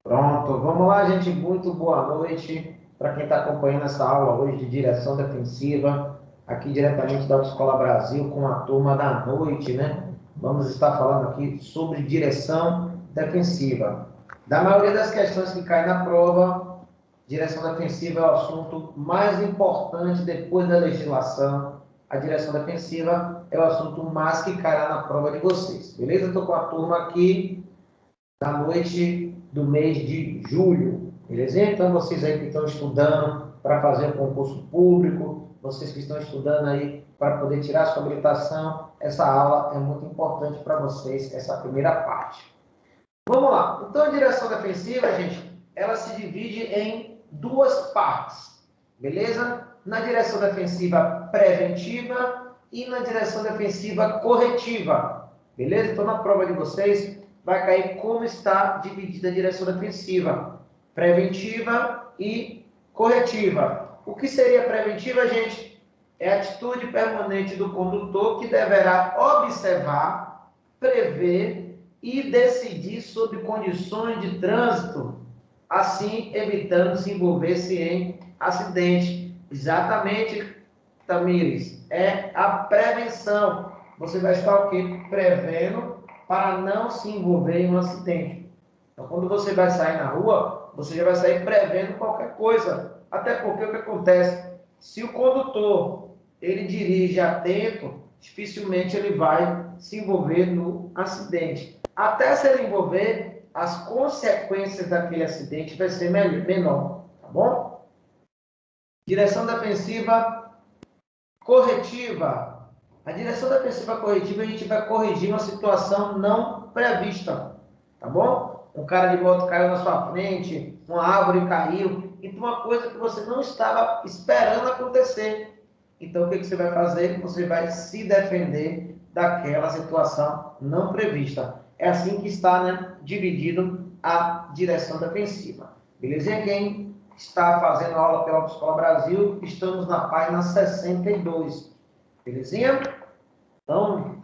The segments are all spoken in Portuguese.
Pronto, vamos lá, gente. Muito boa noite para quem está acompanhando essa aula hoje de direção defensiva, aqui diretamente da Autoescola Brasil, com a turma da noite, né? Vamos estar falando aqui sobre direção defensiva. Da maioria das questões que caem na prova, direção defensiva é o assunto mais importante depois da legislação. A direção defensiva é o assunto mais que cairá na prova de vocês, beleza? Estou com a turma aqui da noite do mês de julho, beleza? Então, vocês aí que estão estudando para fazer um concurso público, vocês que estão estudando aí para poder tirar sua habilitação, essa aula é muito importante para vocês, essa primeira parte. Vamos lá. Então, a direção defensiva, gente, ela se divide em duas partes, beleza? Na direção defensiva preventiva e na direção defensiva corretiva, beleza? Então, na prova de vocês, vai cair como está dividida a direção defensiva, preventiva e corretiva. O que seria preventiva, gente? É a atitude permanente do condutor que deverá observar, prever e decidir sobre condições de trânsito, assim evitando se envolver-se em acidente. Exatamente, Tamires, é a prevenção. Você vai estar o quê? Prevendo para não se envolver em um acidente. Então, quando você vai sair na rua, você já vai sair prevendo qualquer coisa. Até porque o que acontece? Se o condutor ele dirige atento, dificilmente ele vai se envolver no acidente. Até se ele envolver, as consequências daquele acidente vai ser menor, tá bom? Direção defensiva corretiva. A direção defensiva corretiva, a gente vai corrigir uma situação não prevista, tá bom? Um cara de moto caiu na sua frente, uma árvore caiu, então uma coisa que você não estava esperando acontecer. Então o que você vai fazer? Você vai se defender daquela situação não prevista. É assim que está, né, dividido a direção defensiva. Belezinha? Quem está fazendo aula pela Autoescola Brasil, estamos na página 62. Belezinha? Então,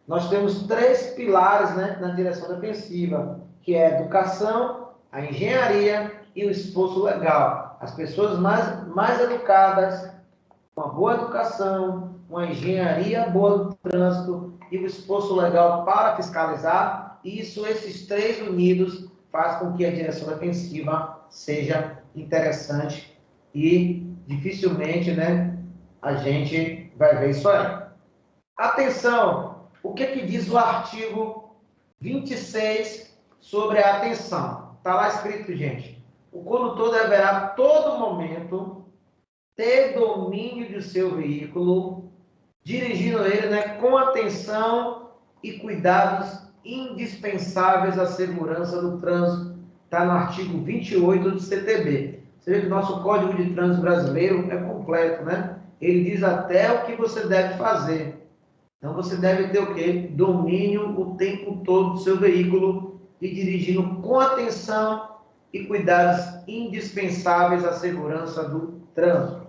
nós temos três pilares, né, na direção defensiva, que é a educação, a engenharia e o esforço legal. As pessoas mais educadas, uma boa educação, uma engenharia boa do trânsito e o esforço legal para fiscalizar, esses três unidos faz com que a direção defensiva seja interessante e dificilmente, né, a gente vai ver isso aí. Atenção! O que diz o artigo 26 sobre a atenção? Está lá escrito, gente. O condutor deverá, a todo momento, ter domínio do seu veículo, dirigindo ele, né, com atenção e cuidados indispensáveis à segurança do trânsito. Está no artigo 28 do CTB. Você vê que o nosso Código de Trânsito brasileiro é completo, né? Ele diz até o que você deve fazer. Então, você deve ter o quê? Domínio o tempo todo do seu veículo e dirigindo com atenção e cuidados indispensáveis à segurança do trânsito.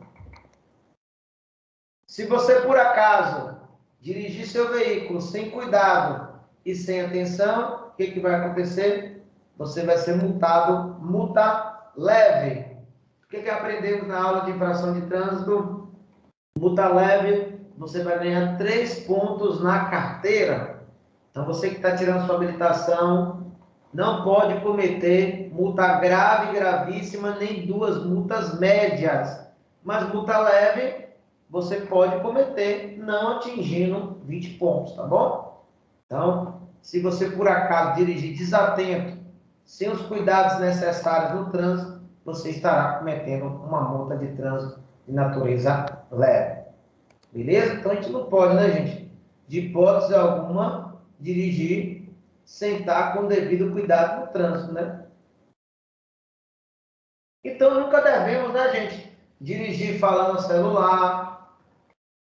Se você, por acaso, dirigir seu veículo sem cuidado e sem atenção, o que vai acontecer? Você vai ser multado, multa leve. O que aprendemos na aula de infração de trânsito? Multa leve, você vai ganhar 3 pontos na carteira. Então, você que está tirando sua habilitação, não pode cometer multa grave, gravíssima, nem 2 multas médias. Mas multa leve, você pode cometer, não atingindo 20 pontos, tá bom? Então, se você por acaso dirigir desatento, sem os cuidados necessários no trânsito, você estará cometendo uma multa de trânsito de natureza leve. Beleza? Então a gente não pode, né, gente? De hipótese alguma, dirigir sem estar com o devido cuidado no trânsito, né? Então nunca devemos, né, gente? Dirigir falando no celular,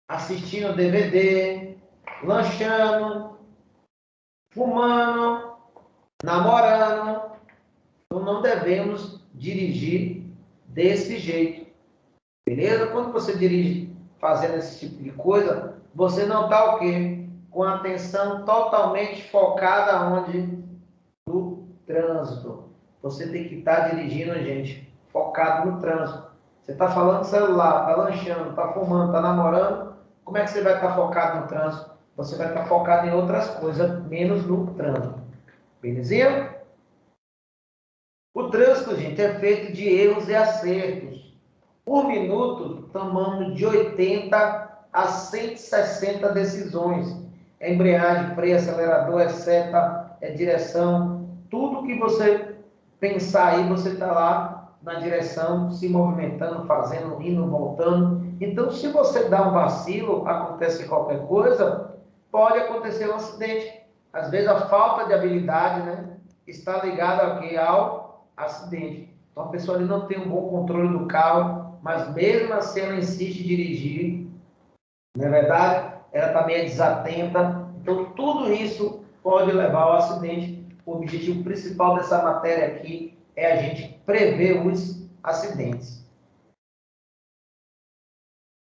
assistindo DVD, lanchando, fumando, namorando. Então não devemos dirigir desse jeito. Beleza? Quando você dirige fazendo esse tipo de coisa, você não está o quê? Com a atenção totalmente focada onde? No trânsito. você tem que estar dirigindo, gente, focado no trânsito. Você está falando no celular, está lanchando, está fumando, está namorando, como é que você vai estar focado no trânsito? Você vai estar focado em outras coisas, menos no trânsito. Belezinha? O trânsito, gente, é feito de erros e acertos. Por minuto, tomamos de 80 a 160 decisões. É embreagem, freio, acelerador, é seta, é direção. Tudo que você pensar aí, você está lá na direção, se movimentando, fazendo, indo, voltando. Então, se você dá um vacilo, acontece qualquer coisa, pode acontecer um acidente. Às vezes, a falta de habilidade, né, está ligada ao quê? Ao acidente. Então, a pessoa ali não tem um bom controle do carro, mas mesmo assim ela insiste em dirigir, não é verdade? Ela também é desatenta. Então, tudo isso pode levar ao acidente. O objetivo principal dessa matéria aqui é a gente prever os acidentes.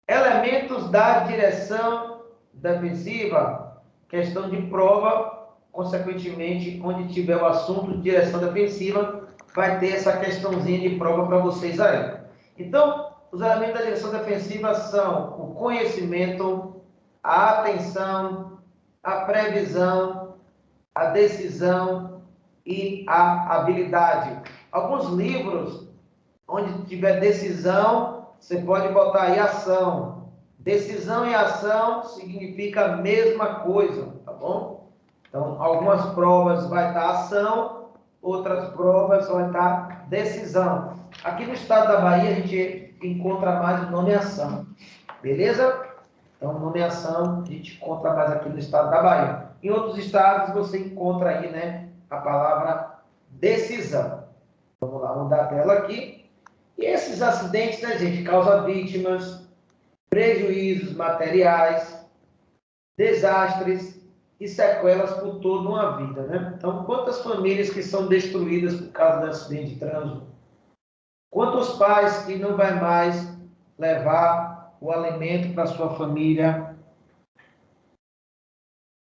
Elementos da direção defensiva, questão de prova, consequentemente, onde tiver o assunto de direção defensiva, vai ter essa questãozinha de prova para vocês aí. Então, os elementos da direção defensiva são o conhecimento, a atenção, a previsão, a decisão e a habilidade. Alguns livros, onde tiver decisão, você pode botar aí ação. Decisão e ação significa a mesma coisa, tá bom? Então, algumas provas vai estar ação, outras provas vai estar decisão. Aqui no estado da Bahia, a gente encontra mais nomeação, beleza? Então, nomeação, a gente encontra mais aqui no estado da Bahia. Em outros estados, você encontra aí, né, a palavra decisão. Vamos lá, mudar a tela aqui. E esses acidentes, né, gente, causam vítimas, prejuízos materiais, desastres e sequelas por toda uma vida, né? Então, quantas famílias que são destruídas por causa do acidente de trânsito? Quantos pais que não vai mais levar o alimento para sua família?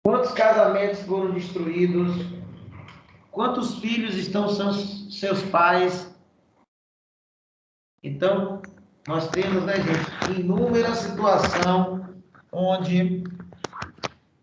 Quantos casamentos foram destruídos? Quantos filhos estão seus pais? Então, nós temos, né, gente, inúmeras situações onde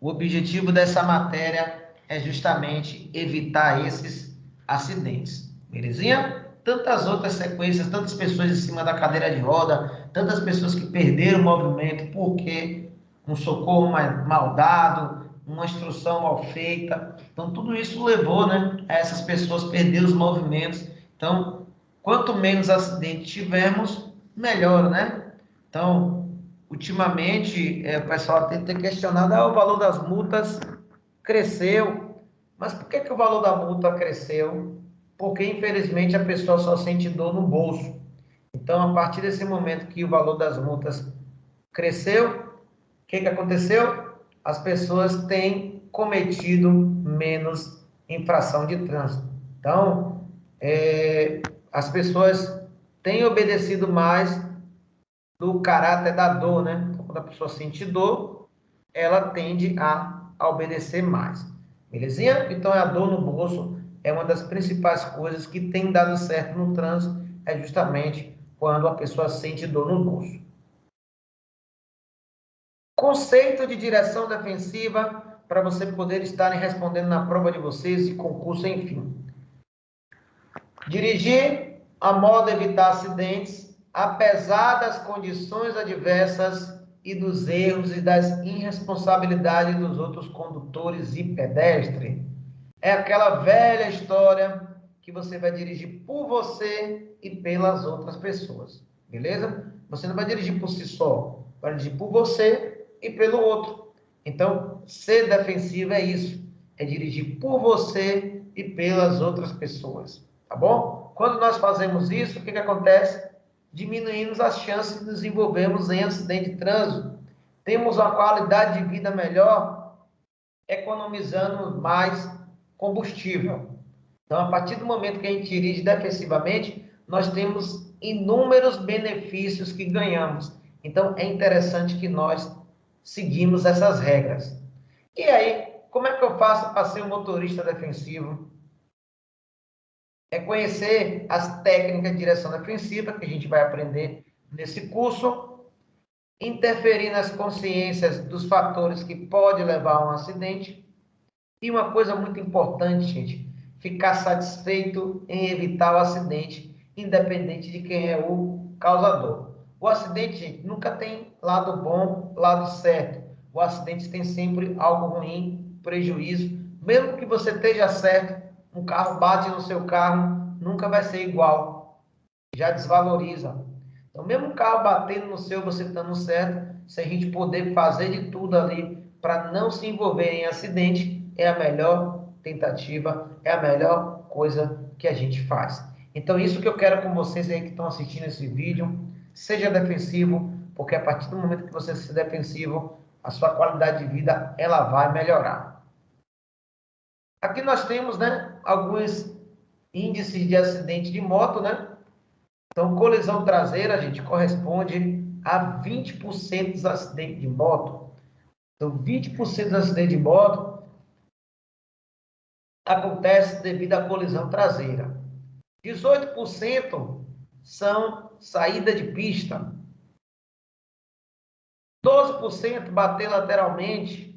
o objetivo dessa matéria é justamente evitar esses acidentes. Belezinha? Tantas outras sequências, tantas pessoas em cima da cadeira de roda, tantas pessoas que perderam o movimento porque um socorro mal dado, uma instrução mal feita. Então, tudo isso levou, né, a essas pessoas perderem os movimentos. Então, quanto menos acidentes tivermos, melhor, né? Então, ultimamente, o pessoal tem questionado, o valor das multas cresceu. Mas por que o valor da multa cresceu? Porque, infelizmente, a pessoa só sente dor no bolso. Então, a partir desse momento que o valor das multas cresceu, o que aconteceu? As pessoas têm cometido menos infração de trânsito. Então, as pessoas têm obedecido mais do caráter da dor, né? Então, quando a pessoa sente dor, ela tende a obedecer mais. Belezinha? Então, a dor no bolso é uma das principais coisas que tem dado certo no trânsito, é justamente quando a pessoa sente dor no bolso. Conceito de direção defensiva para você poder estar respondendo na prova de vocês e concurso, enfim. Dirigir a modo de evitar acidentes, apesar das condições adversas e dos erros e das irresponsabilidades dos outros condutores e pedestres. É aquela velha história que você vai dirigir por você e pelas outras pessoas, beleza? Você não vai dirigir por si só, vai dirigir por você e pelo outro. Então, ser defensivo é isso, é dirigir por você e pelas outras pessoas, tá bom? Quando nós fazemos isso, o que acontece? Diminuímos as chances de nos envolvermos em acidente de trânsito, temos uma qualidade de vida melhor, economizando mais combustível. Então, a partir do momento que a gente dirige defensivamente, nós temos inúmeros benefícios que ganhamos. Então, é interessante que nós seguimos essas regras. E aí, como é que eu faço para ser um motorista defensivo? é conhecer as técnicas de direção defensiva que a gente vai aprender nesse curso, interferir nas consciências dos fatores que podem levar a um acidente. E uma coisa muito importante, gente, ficar satisfeito em evitar o acidente, independente de quem é o causador. O acidente, gente, nunca tem lado bom, lado certo. O acidente tem sempre algo ruim, prejuízo. Mesmo que você esteja certo, um carro bate no seu carro, nunca vai ser igual. Já desvaloriza. Então, mesmo o carro batendo no seu, você estando certo, se a gente puder fazer de tudo ali para não se envolver em acidente, é a melhor tentativa, é a melhor coisa que a gente faz. Então, isso que eu quero com vocês aí que estão assistindo esse vídeo, seja defensivo, porque a partir do momento que você se defensivo, a sua qualidade de vida ela vai melhorar. Aqui nós temos, né, alguns índices de acidente de moto, né? Então, colisão traseira, gente, corresponde a 20% dos acidentes de moto. Então, 20% dos acidentes de moto acontece devido à colisão traseira. 18% são saída de pista. 12% bater lateralmente.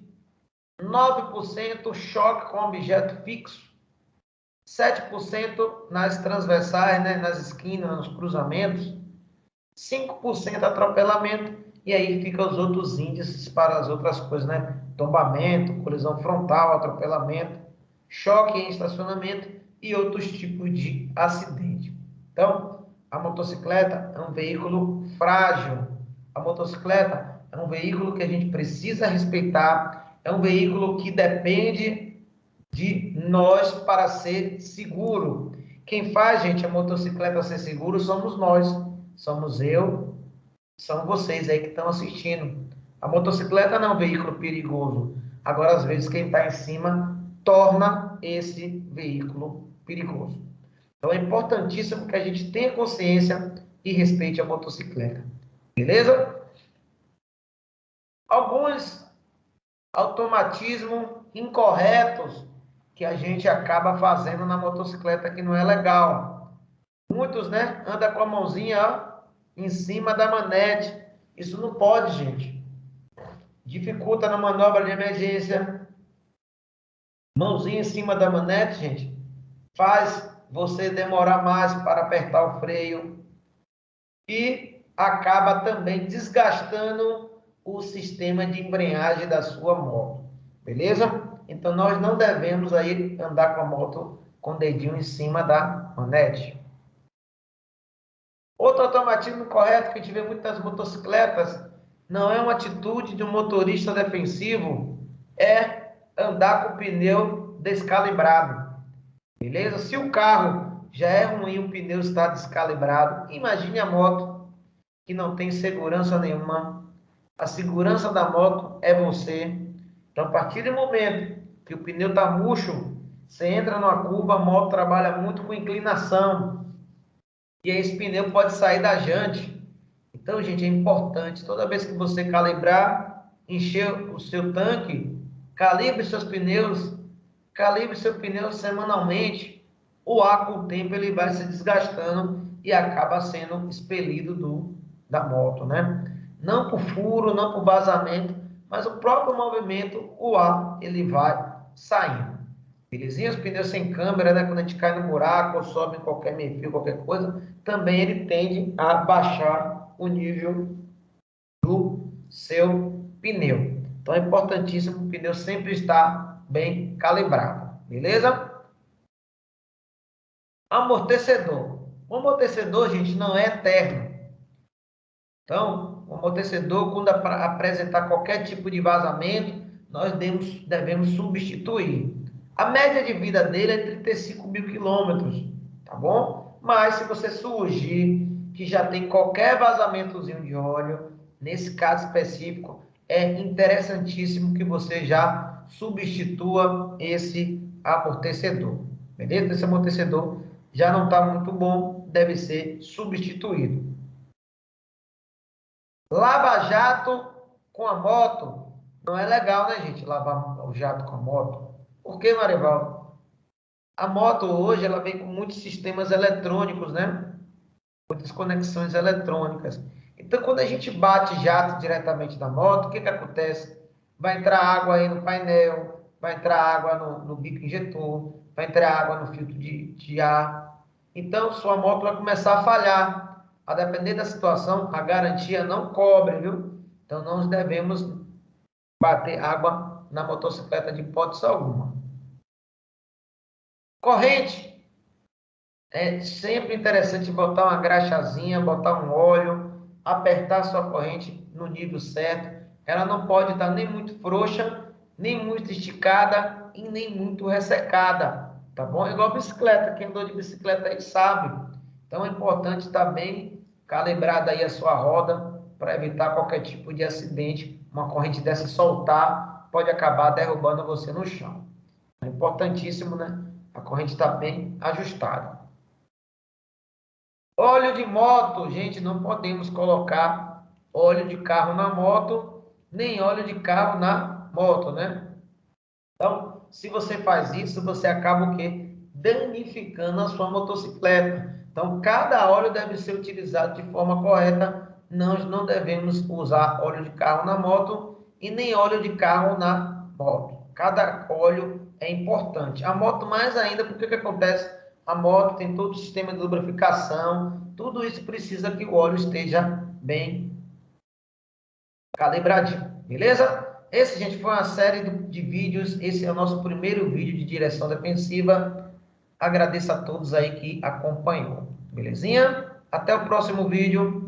9% choque com objeto fixo. 7% nas transversais, né, nas esquinas, nos cruzamentos. 5% atropelamento, e aí fica os outros índices para as outras coisas, né? Tombamento, colisão frontal, atropelamento, choque em estacionamento e outros tipos de acidente. Então, a motocicleta é um veículo frágil. A motocicleta é um veículo que a gente precisa respeitar, é um veículo que depende de nós para ser seguro. Quem faz, gente, a motocicleta ser seguro somos nós. Somos eu, são vocês aí que estão assistindo. A motocicleta não é um veículo perigoso. Agora, às vezes, quem está em cima torna esse veículo perigoso. Então, é importantíssimo que a gente tenha consciência e respeite a motocicleta. Beleza? Alguns automatismos incorretos que a gente acaba fazendo na motocicleta que não é legal. Muitos, né, andam com a mãozinha, ó, em cima da manete. Isso não pode, gente. Dificulta na manobra de emergência. Mãozinha em cima da manete, gente, faz você demorar mais para apertar o freio e acaba também desgastando o sistema de embreagem da sua moto. Beleza? Então nós não devemos aí andar com a moto com o dedinho em cima da manete. Outro automatismo correto que a gente vê muitas motocicletas, não é uma atitude de um motorista defensivo, é andar com o pneu descalibrado. Beleza? Se o carro já é ruim, o pneu está descalibrado, imagine a moto que não tem segurança nenhuma. A segurança da moto é você. Então, a partir do momento que o pneu está murcho, você entra numa curva, a moto trabalha muito com inclinação. E aí esse pneu pode sair da jante. Então, gente, é importante, toda vez que você calibrar, encher o seu tanque, calibre seu pneu semanalmente. O ar, com o tempo, ele vai se desgastando e acaba sendo expelido da moto, né? Não por furo, não por vazamento, mas o próprio movimento, o ar, ele vai saindo. Belezinha? Os pneus sem câmera, né? Quando a gente cai no buraco ou sobe em qualquer meio-fio, qualquer coisa, também ele tende a baixar o nível do seu pneu. Então é importantíssimo o pneu sempre estar bem calibrado. Beleza? Amortecedor. O amortecedor, gente, não é eterno. Então, o amortecedor, quando apresentar qualquer tipo de vazamento, nós devemos substituir. A média de vida dele é 35 mil quilômetros, tá bom? Mas se você surgir que já tem qualquer vazamentozinho de óleo, nesse caso específico, é interessantíssimo que você já substitua esse amortecedor. Beleza? Esse amortecedor já não está muito bom, deve ser substituído. Lava-jato com a moto. Não é legal, né, gente? Lavar o jato com a moto. Por que, Marival? A moto hoje, ela vem com muitos sistemas eletrônicos, né? Muitas conexões eletrônicas. Então, quando a gente bate jato diretamente na moto, o que que acontece? Vai entrar água aí no painel, vai entrar água no bico injetor, vai entrar água no filtro de ar. Então, sua moto vai começar a falhar. A depender da situação, a garantia não cobre, viu? Então, não devemos bater água na motocicleta de hipótese alguma. Corrente. É sempre interessante botar uma graxazinha, botar um óleo, apertar sua corrente no nível certo. Ela não pode estar nem muito frouxa, nem muito esticada e nem muito ressecada, tá bom? Igual bicicleta, quem andou de bicicleta aí sabe. Então é importante estar bem calibrada aí a sua roda para evitar qualquer tipo de acidente. Uma corrente dessa soltar pode acabar derrubando você no chão. É importantíssimo, né? A corrente está bem ajustada. Óleo de moto, gente, não podemos colocar óleo de carro na moto, nem óleo de carro na moto, né? Então, se você faz isso, você acaba o quê? Danificando a sua motocicleta. Então, cada óleo deve ser utilizado de forma correta. Nós não devemos usar óleo de carro na moto e nem óleo de carro na moto. Cada óleo é importante. A moto mais ainda, porque o que acontece? A moto tem todo o sistema de lubrificação, tudo isso precisa que o óleo esteja bem calibradinho, beleza? Esse, gente, foi uma série de vídeos. Esse é o nosso primeiro vídeo de direção defensiva. Agradeço a todos aí que acompanhou, belezinha? Até o próximo vídeo.